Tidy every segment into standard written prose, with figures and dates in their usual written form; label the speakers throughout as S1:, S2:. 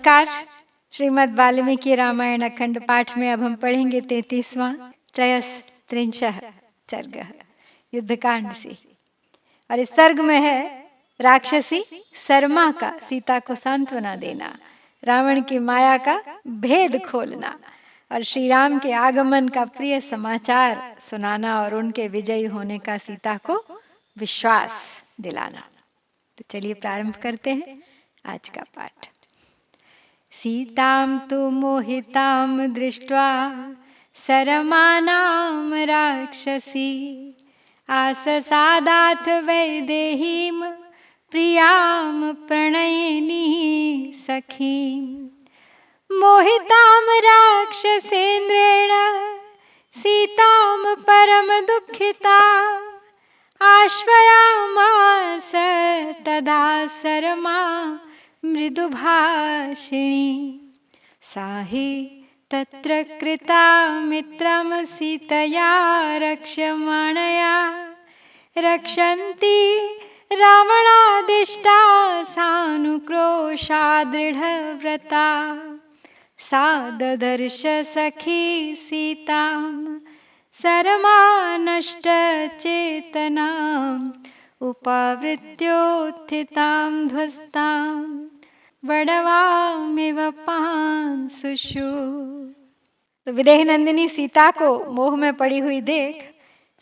S1: नमस्कार। श्रीमद् वाल्मीकि रामायण अखंड पाठ में अब हम पढ़ेंगे 33वां त्रयस्त्रिंशः सर्ग युद्धकांड से। और इस सर्ग में है राक्षसी सरमा का सीता को सांत्वना देना, रावण की माया का भेद खोलना और श्री राम के आगमन का प्रिय समाचार सुनाना और उनके विजयी होने का सीता को विश्वास दिलाना। तो चलिए प्रारंभ करते हैं आज का पाठ। सीतां तु मोहितां दृष्ट्वा सरमानां राक्षसी आससादाथ वैदेहीं प्रियां प्रणयिनी सखीं। मोहितां राक्षसेन्द्रेण सीतां परम दुःखिता आश्वयामास तदा सरमा मृदुभाषिणी। सा हि तत्र कृता मित्रं सीतया रक्ष्यमाणया रक्षन्ती रावणादिष्टा सानुक्रोशा दृढव्रता। सा ददर्श सखी सीतां सरमा नष्टचेतनाम् उपावृत्योत्थितां ध्वस्तां वडवामिव पांसुषु। तो विदेह नंदिनी सीता को मोह में पड़ी हुई देख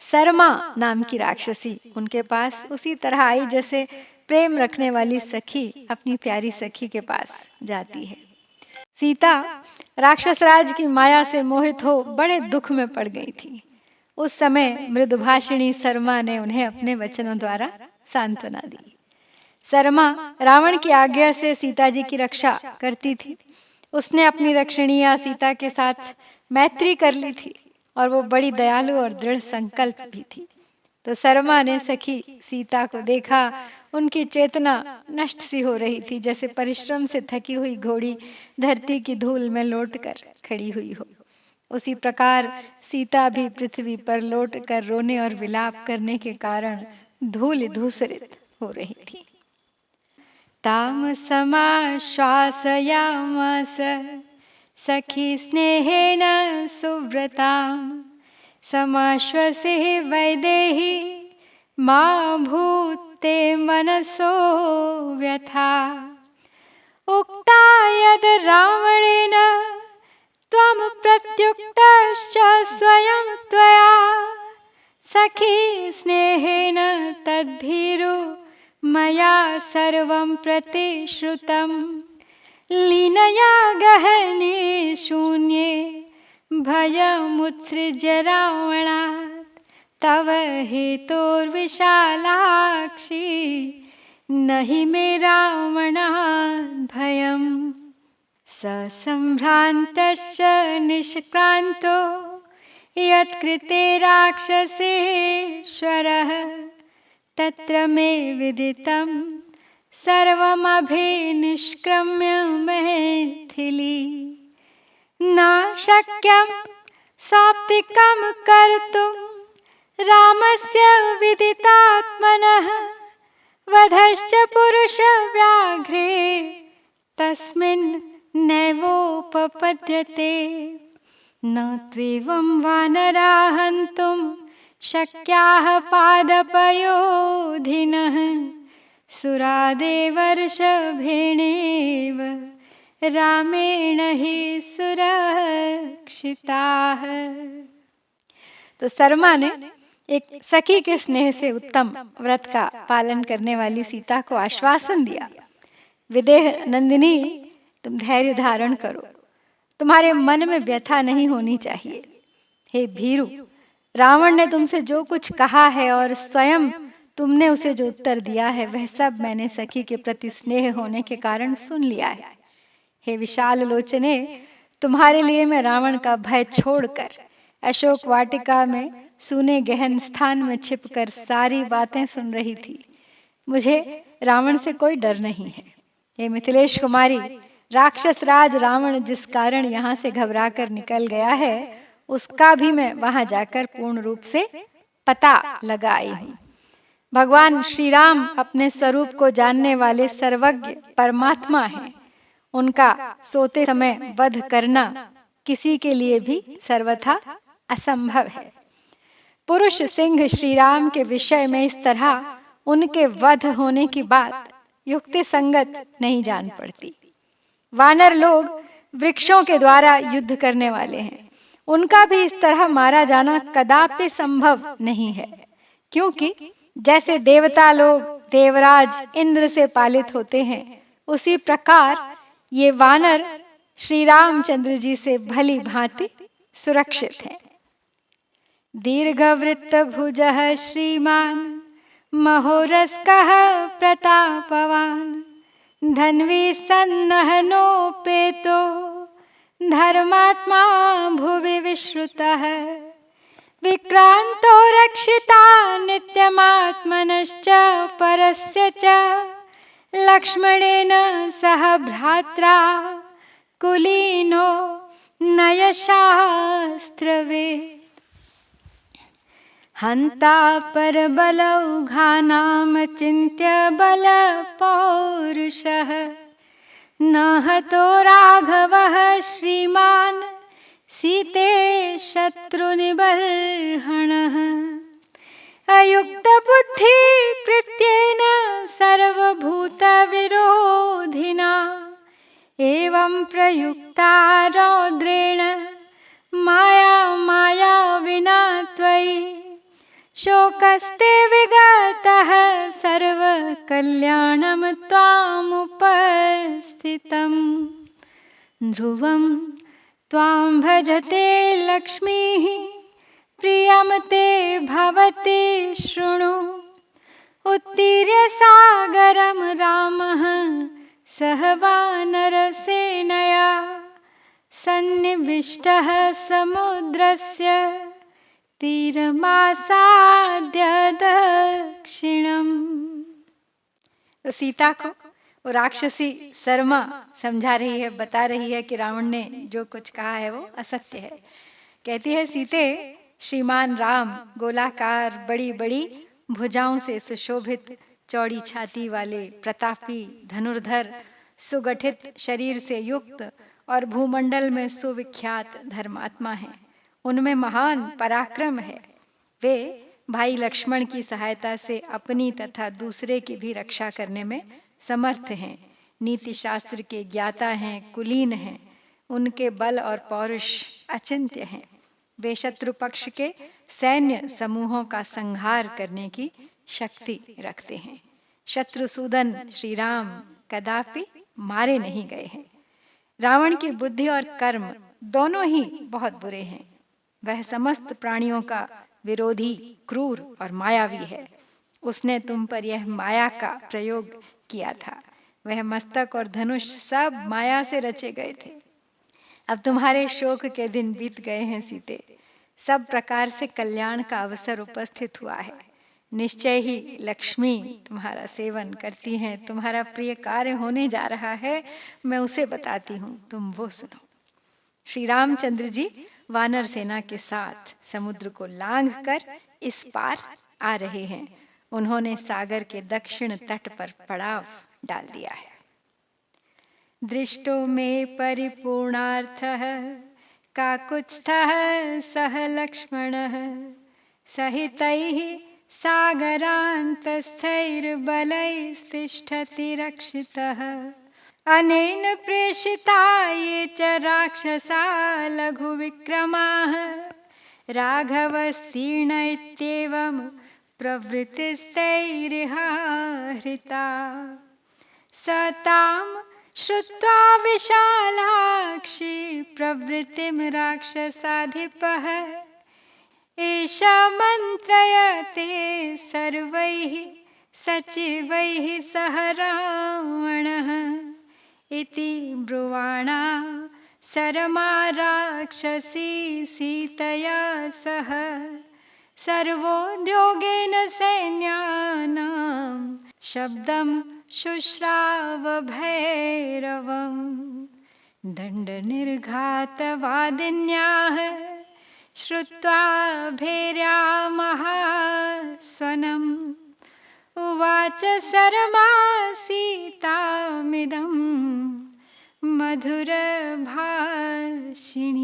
S1: सरमा नाम की राक्षसी उनके पास उसी तरह आई जैसे प्रेम रखने वाली सखी अपनी प्यारी सखी के पास जाती है। सीता राक्षस राज की माया से मोहित हो बड़े दुख में पड़ गई थी। उस समय मृदुभाषिणी सरमा ने उन्हें अपने वचनों द्वारा सांत्वना दी। सरमा रावण की आज्ञा से सीता जी की रक्षा करती थी। उसने अपनी रक्षणीया सीता के साथ मैत्री कर ली थी और वो बड़ी दयालु और दृढ़ संकल्प भी थी। तो सरमा ने सखी सीता को देखा, उनकी चेतना नष्ट सी हो रही थी, जैसे परिश्रम से थकी हुई घोड़ी धरती की धूल में लौटकर खड़ी हुई हो। उसी प्रकार सीता भी पृथ्वी पर लौटकर रोने और विलाप करने के कारण धूल धूसरित हो रही थी। ताम समाश्वासयामास सखी स्नेहेन सुव्रतां समाश्वसे वैदेही मा भूते मनसो व्यथा। उक्ता यद रावणेन त्वं प्रत्युक्तश्च स्वयं त्वया सखी स्नेहेन तद्भीरो मया सर्वं प्रतिश्रुतं। लीनया गहने शून्ये भयमुत्सृज्य रावणात् तव हेतोर्विशालाक्षी नहि मे रावणात् भयम्। ससम्भ्रान्तश्च निष्क्रान्तो यत्कृते राक्षसेश्वरः तत्र मे विदितं सर्वमभिनिष्क्रम्य मैथिली। न शक्यं सात्विकं कर्तुं रामस्य विदितात्मनः वधश्च पुरुषव्याघ्रे तस्मिन् नैवोपपद्यते। न त्वेवं वानरा हन्तुं शक्याः पादपयोधिनः सुरादेवर्षभेणेव रामेण हि सुरक्षिताः। तो सरमा ने एक सखी के स्नेह से उत्तम व्रत का पालन करने वाली सीता को आश्वासन दिया। विदेह नंदिनी, तुम धैर्य धारण करो, तुम्हारे मन में व्यथा नहीं होनी चाहिए। हे भीरु, रावण ने तुमसे जो कुछ कहा है और स्वयं तुमने उसे जो उत्तर दिया है वह सब मैंने सखी के प्रति स्नेह होने के कारण सुन लिया है। हे विशाल लोचने, तुम्हारे लिए मैं रावण का भय छोड़कर अशोक वाटिका में सूने गहन स्थान में छिपकर सारी बातें सुन रही थी। मुझे रावण से कोई डर नहीं है। हे मिथिलेश कुमारी, राक्षस राज रावण जिस कारण यहाँ से घबराकर निकल गया है उसका भी मैं वहां जाकर पूर्ण रूप से पता लगा आई हूँ। भगवान श्री राम अपने स्वरूप को जानने वाले सर्वज्ञ परमात्मा हैं। उनका सोते समय वध करना किसी के लिए भी सर्वथा असंभव है। पुरुष सिंह श्री राम के विषय में इस तरह उनके वध होने की बात युक्ति संगत नहीं जान पड़ती। वानर लोग वृक्षों के द्वारा युद्ध करने वाले हैं, उनका भी इस तरह मारा जाना कदापि संभव नहीं है, क्योंकि जैसे देवता लोग देवराज इंद्र से पालित होते हैं, उसी प्रकार ये वानर श्री रामचंद्र जी से भली भांति सुरक्षित हैं। दीर्घवृत्त भुजः श्रीमान महोरस्कः प्रतापवान धन्वी सन्नहनोपेतो धर्मात्मा भुवि विश्रुतः विक्रांतो रक्षिता नित्यमात्मनश्च परस्य च लक्ष्मणेन सह भ्रात्रा कुलीनो नयशास्त्रवेत् हन्ता परबलौघानां चिन्त्य बलपौरुषः न हतो राघवः श्रीमान् सीते शत्रुनिबर्हणः अयुक्तबुद्धि कृत्येन सर्वभूतविरोधिना एवं प्रयुक्ता रौद्रेण मायाविना त्वयि शोकस्ते विगतः सर्वकल्याणं त्वामुपस्थितं ध्रुवं त्वां भजते लक्ष्मीः प्रियं ते भवति शृणु उत्तीर्य सागरं रामः सह वानरसेनया सन्निविष्टः समुद्रस्य तीरमासाद्य दक्षिणम। तो सीता को वो राक्षसी शर्मा समझा रही है, बता रही है कि रावण ने जो कुछ कहा है वो असत्य है। कहती है, सीते श्रीमान राम गोलाकार बड़ी बड़ी भुजाओं से सुशोभित चौड़ी छाती वाले प्रतापी धनुर्धर सुगठित शरीर से युक्त और भूमंडल में सुविख्यात धर्मात्मा हैं। उनमें महान पराक्रम है। वे भाई लक्ष्मण की सहायता से अपनी तथा दूसरे की भी रक्षा करने में समर्थ हैं। नीति शास्त्र के ज्ञाता हैं, कुलीन हैं। उनके बल और पौरुष अचिंत्य हैं। वे शत्रु पक्ष के सैन्य समूहों का संहार करने की शक्ति रखते हैं। शत्रुसूदन श्री राम कदापि मारे नहीं गए हैं। रावण की बुद्धि और कर्म दोनों ही बहुत बुरे हैं। वह समस्त प्राणियों का विरोधी, क्रूर और मायावी है। उसने तुम पर यह माया का प्रयोग किया था। वह मस्तक और धनुष सब माया से रचे गए थे। अब तुम्हारे शोक के दिन बीत गए हैं सीते। सब प्रकार से कल्याण का अवसर उपस्थित हुआ है। निश्चय ही लक्ष्मी तुम्हारा सेवन करती हैं। तुम्हारा प्रिय कार्य होने जा रहा है, मैं उसे बताती हूँ, तुम वो सुनो। श्री रामचंद्र जी वानर सेना के साथ समुद्र को लांघकर इस पार आ रहे हैं। उन्होंने सागर के दक्षिण तट पर पड़ाव डाल दिया है। दृष्टो में परिपूर्णार्थः काकुत्स्थः सह लक्ष्मणः सहितैः सागरान्तस्थैर्बलैस्तिष्ठति रक्षितः अनेन प्रेषिता ये च राक्षसा लघुविक्रमाः राघवस्तीर्ण इत्येवं प्रवृत्तिस्तैर्हृता स तां श्रुत्वा विशालाक्षी प्रवृत्तिं राक्षसाधिपः एषा मन्त्रयते सर्वैः सचिवैः सह रावणः इति ब्रुवाणा सरमा राक्षसी सीतया सह सर्वोद्योगेन सैन्यानां शब्दं शुश्राव भैरवं दण्डनिर्घातवादिन्याः श्रुत्वा भैर्या महास्वनम् उवाच सरमा सीतामिदं मधुर भाषिणी।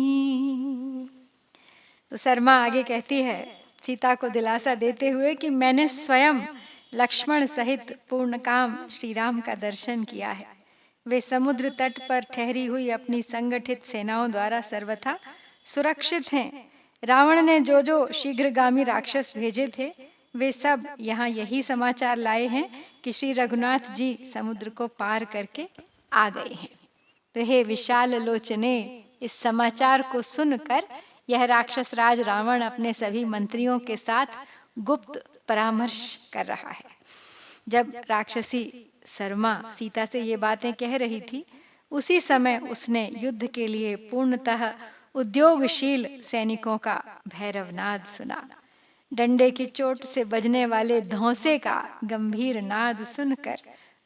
S1: तो शर्मा आगे कहती है सीता को दिलासा देते हुए कि मैंने स्वयं लक्ष्मण सहित पूर्णकाम श्री राम का दर्शन किया है। वे समुद्र तट पर ठहरी हुई अपनी संगठित सेनाओं द्वारा सर्वथा सुरक्षित हैं। रावण ने जो जो शीघ्रगामी राक्षस भेजे थे वे सब यहाँ यही समाचार लाए हैं कि श्री रघुनाथ जी समुद्र को पार करके आ गए हैं। तो हे विशाल लोचने, इस समाचार को सुनकर यह राक्षस राज रावण अपने सभी मंत्रियों के साथ गुप्त परामर्श कर रहा है। जब राक्षसी शर्मा सीता से ये बातें कह रही थी उसी समय उसने युद्ध के लिए पूर्णतः उद्योगशील सैनिकों का भैरवनाद सुना। डंडे की चोट से बजने वाले धौंसे का गंभीर नाद सुनकर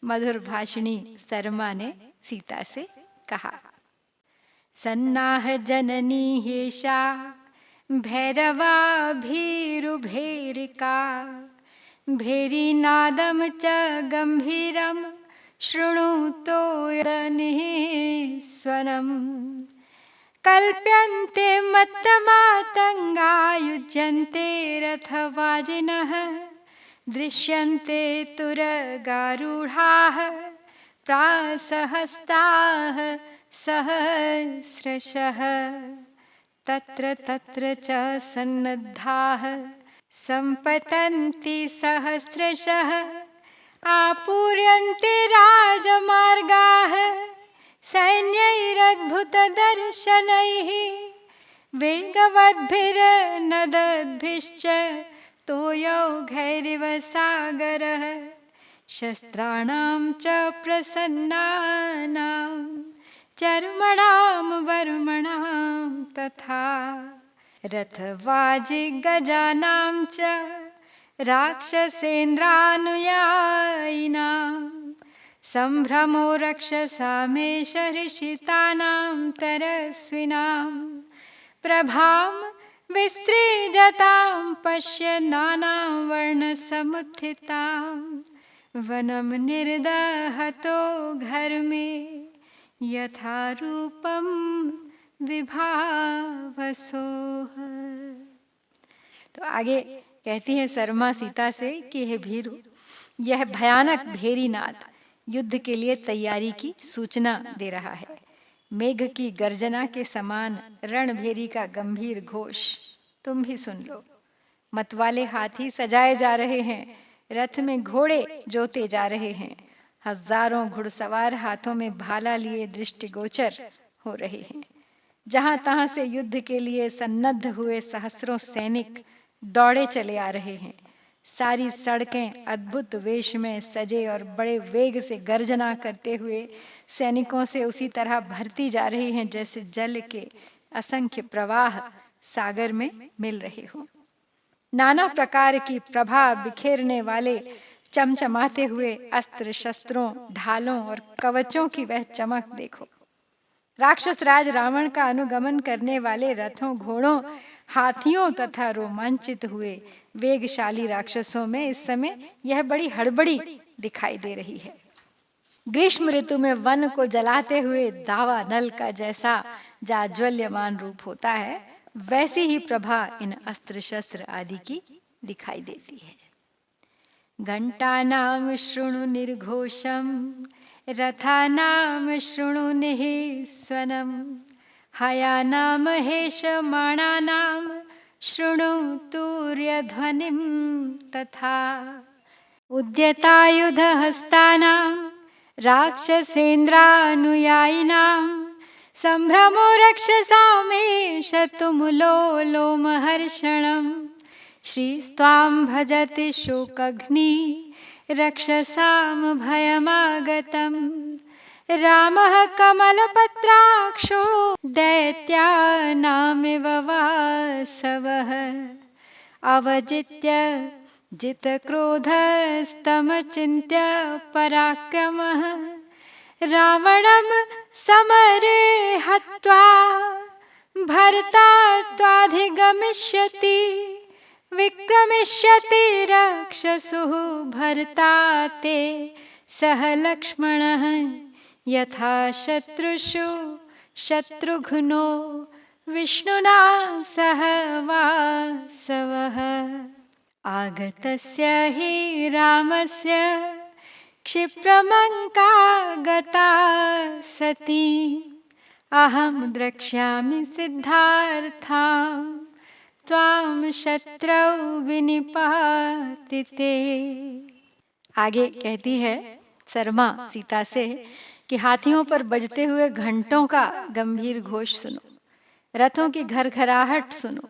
S1: मधुर भाषिणी शर्मा ने सीता से कहा, सन्नाह जननी हेषा भैरवा भीरुभेरिका भेरी नादम च गंभीरम शृणुतो स्वनम कल्प्यन्ते मत्तमातंगा युज्यन्ते रथवाजिनः दृश्यन्ते तुरगारूढाः प्रासहस्ताः सहस्रशः तत्र तत्र च सन्नद्धाः सम्पतन्ति सहस्रशः आपूर्यन्ते राजमार्गाः सैन्यैरद्भुतदर्शनैः वेगवद्भिर्नदद्भिश्च तोयौघैरिव सागरः शस्त्राणां च प्रसन्नानां चर्मणां वर्मणां तथा रथवाजिगजानां च राक्षसेन्द्रानुयायिनां सम्भ्रमो रक्षसामेष हृषितानां तरस्विनां प्रभां विसृजतां पश्य नानावर्णसमुत्थितां वनं निर्दहतो घर में यथा रूपम विभावसोह। तो आगे कहती है शर्मा सीता से कि हे भीरु, यह भयानक भेरी नाद युद्ध के लिए तैयारी की सूचना दे रहा है। मेघ की गर्जना के समान रणभेरी का गंभीर घोष तुम भी सुन लो। मतवाले हाथी सजाए जा रहे हैं, रथ में घोड़े जोते जा रहे हैं, हजारों घुड़सवार हाथों में भाला लिए दृष्टिगोचर हो रहे हैं। जहां तहां से युद्ध के लिए सन्नद्ध हुए सहस्रों सैनिक दौड़े चले आ रहे हैं। सारी सड़कें अद्भुत वेश में सजे और बड़े वेग से गर्जना करते हुए सैनिकों से उसी तरह भरती जा रही हैं जैसे जल के असंख्य प्रवाह सागर में मिल रहे हों। नाना प्रकार की प्रभा बिखेरने वाले चमचमाते हुए अस्त्र शस्त्रों, ढालों और कवचों की वह चमक देखो। राक्षस राज रावण का अनुगमन करने वाले रथों, घोड़ों, हाथियों तथा रोमांचित हुए वेगशाली राक्षसों में इस समय यह बड़ी हड़बड़ी दिखाई दे रही है। ग्रीष्म ऋतु में वन को जलाते हुए दावा नल का जैसा जाज्वल्यमान रूप होता है, वैसी ही प्रभा इन अस्त्र शस्त्र आदि की दिखाई देती है। घंटानाम शृणु निर्घोषम रथानाम शृणु निःस्वनम हयानाम हेषमाणानाम शृणु तूर्यध्वनिं तथा उद्यतायुधहस्तानां राक्षसेन्द्रानुयायिनां सम्भ्रमो रक्षसामेष तुमुलो लोमहर्षणं श्रीस्त्वां भजति शोकघ्नि रक्षसां भयमागतं रामः कमलपत्राक्षो दैत्यानामिव वासवः अवजित्य जितक्रोधस्तमचिन्त्य पराक्रमः रावणं समरे हत्वा भर्ता त्वाधिगमिष्यति विक्रमिष्यति रक्षसुः भर्ता ते सह लक्ष्मणः यथा शत्रुषु शत्रुघ्नो विष्णुना सह वासवः। आगतस्य हि रामस्य क्षिप्रमङ्का गता सती। अहं द्रक्ष्यामि सिद्धार्थां त्वां शत्रौ विनिपातिते। आगे कहती है सरमा सीता से कि हाथियों पर बजते हुए घंटों का गंभीर घोष सुनो, रथों की घरघराहट सुनो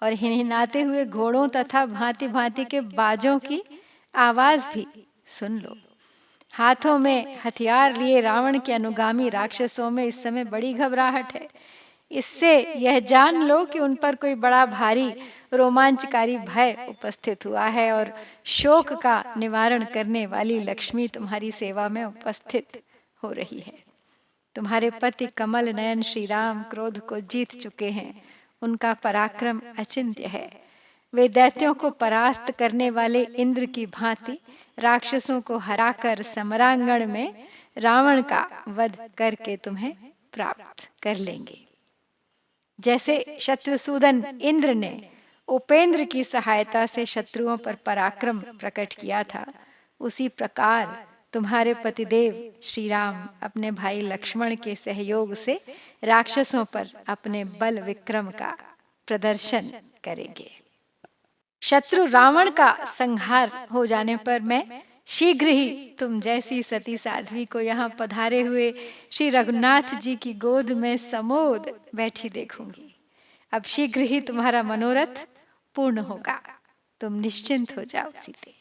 S1: और हिनहिनाते हुए घोड़ों तथा भांति भांति के बाजों की आवाज भी सुन लो। हाथों में हथियार लिए रावण के अनुगामी राक्षसों में इस समय बड़ी घबराहट है। इससे यह जान लो कि उन पर कोई बड़ा भारी रोमांचकारी भय उपस्थित हुआ है और शोक का निवारण करने वाली लक्ष्मी तुम्हारी सेवा में उपस्थित हो रही है। तुम्हारे पति कमल नयन श्री राम क्रोध को जीत चुके हैं। उनका पराक्रम अचिंत्य है। वे दैत्यों को परास्त करने वाले इंद्र की भांति राक्षसों को हराकर समरांगण में रावण का वध करके तुम्हें प्राप्त कर लेंगे। जैसे शत्रुसूदन इंद्र ने उपेंद्र की सहायता से शत्रुओं पर पराक्रम प्रकट किया था, उसी प्रकार तुम्हारे पतिदेव श्री राम अपने भाई लक्ष्मण के सहयोग से राक्षसों पर अपने बल विक्रम का प्रदर्शन करेंगे। शत्रु रावण का संहार हो जाने पर मैं शीघ्र ही तुम जैसी सती साध्वी को यहाँ पधारे हुए श्री रघुनाथ जी की गोद में समोद बैठी देखूंगी। अब शीघ्र ही तुम्हारा मनोरथ पूर्ण होगा, तुम निश्चिंत हो जाओ सीते।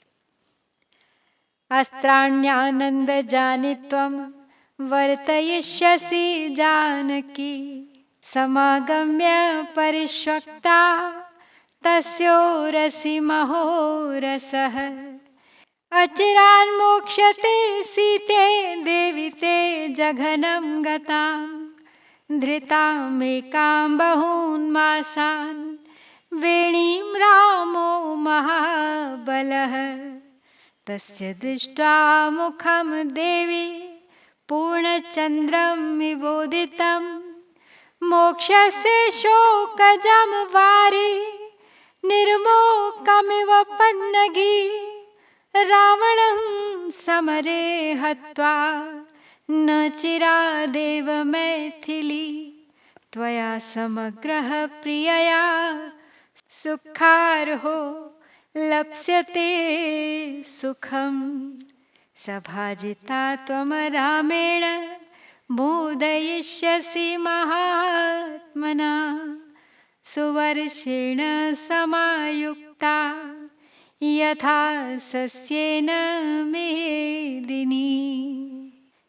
S1: अस्त्राण्यानंद जानि त्वं वर्तयिष्यसि जानकी। समागम्य परिष्वक्ता तस्योरसि महोरसः। अचिरान् मोक्ष्यते सीते देवी ते जघनं गतां। धृतामेकां बहून् मासान् वेणीं रामो महाबलः। तस्य दृष्ट्वा मुखं देवी पूर्णचन्द्रं विबोधितं। मोक्षस्य शोकजं वारि निर्मोकमिव पन्नगी। रावणं समरे हत्वा न चिरादेव मैथिली। त्वया समग्रः प्रियया सुखार्हो लप्स्यते सुखं। सभाजिता त्वं रामेण मोदयिष्यसि महात्मना। सुवर्षेण समायुक्ता यथा सस्येन मेदिनी।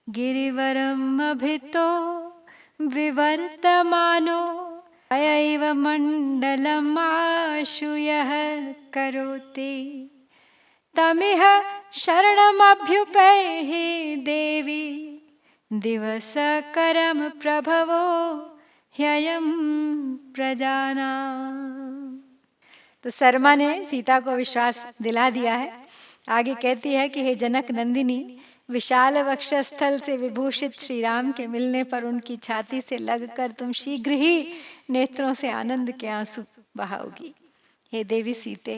S1: गिरिवरम् अभितो विवर्तमानो अयैव मण्डलम् आशु यः करोति। तमिह शरणमभ्युपैहि देवी दिवसकरं प्रभवो ह्ययं प्रजानाम्। तो सरमा ने सीता को विश्वास दिला दिया है। आगे कहती है कि हे जनक नंदिनी, विशाल वक्षस्थल से विभूषित श्री राम के मिलने पर उनकी छाती से लगकर तुम शीघ्र ही नेत्रों से आनंद के आंसू बहाओगी। हे देवी सीते,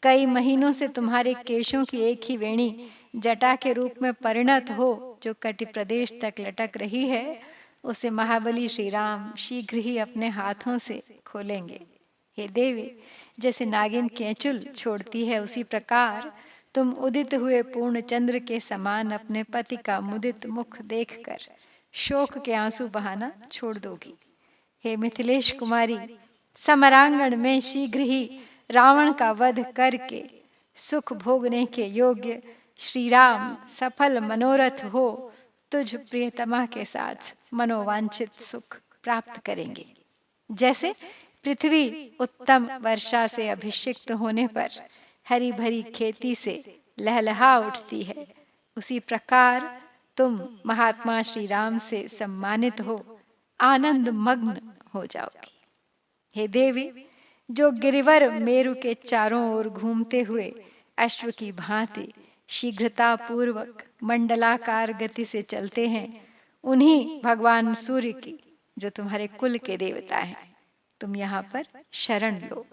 S1: कई महीनों से तुम्हारे केशों की एक ही वेणी जटा के रूप में परिणत हो, जो कटि प्रदेश तक लटक रही है, उसे महाबली श्री राम शीघ्र ही अपने हाथों से खोलेंगे। हे देवी, जैसे नागिन केंचुल छोड़ती है, उसी प्रकार तुम उदित हुए पूर्ण चंद्र के समान अपने पति का मुदित मुख देखकर शोक के आंसू बहाना छोड़ दोगी। हे मिथिलेश कुमारी, समरांगण में शीघ्र ही रावण का वध करके सुख भोगने के योग्य श्री राम सफल मनोरथ हो तुझ प्रियतमा के साथ मनोवांछित सुख प्राप्त करेंगे। जैसे पृथ्वी उत्तम वर्षा से अभिषिक्त होने पर हरी भरी खेती से लहलहा उठती है, उसी प्रकार तुम महात्मा श्री राम से सम्मानित हो आनंद मग्न हो जाओगी। हे देवी, जो गिरिवर मेरु के चारों ओर घूमते हुए अश्व की भांति शीघ्रता पूर्वक मंडलाकार गति से चलते हैं, उन्हीं भगवान सूर्य की, जो तुम्हारे कुल के देवता हैं, तुम यहाँ पर शरण लो,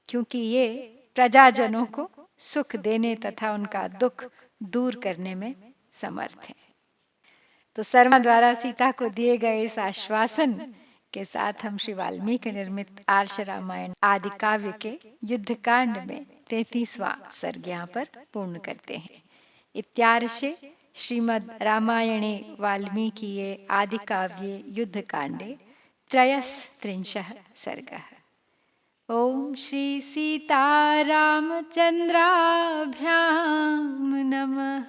S1: क्योंकि ये प्रजाजनों को सुख देने तथा उनका दुख दूर करने में समर्थ है। तो शर्मा द्वारा सीता को दिए गए इस आश्वासन के साथ हम श्री वाल्मीकि निर्मित आर्ष रामायण आदि काव्य के युद्ध कांड में 33वां सर्ग यहाँ पर पूर्ण करते हैं। इत्यार्षे श्रीमद् रामायणे वाल्मीकिये आदि काव्ये युद्ध कांडे 33 सर्गः। ओम श्री सीतारामचंद्राभ्याम नमः।